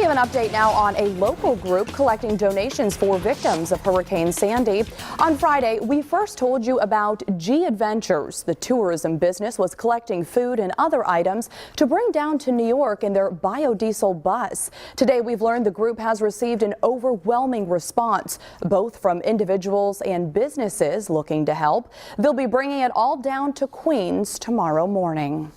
We have an update now on a local group collecting donations for victims of Hurricane Sandy. On Friday, we first told you about G Adventures. The tourism business was collecting food and other items to bring down to New York in their biodiesel bus. Today, we've learned the group has received an overwhelming response, both from individuals and businesses looking to help. They'll be bringing it all down to Queens tomorrow morning.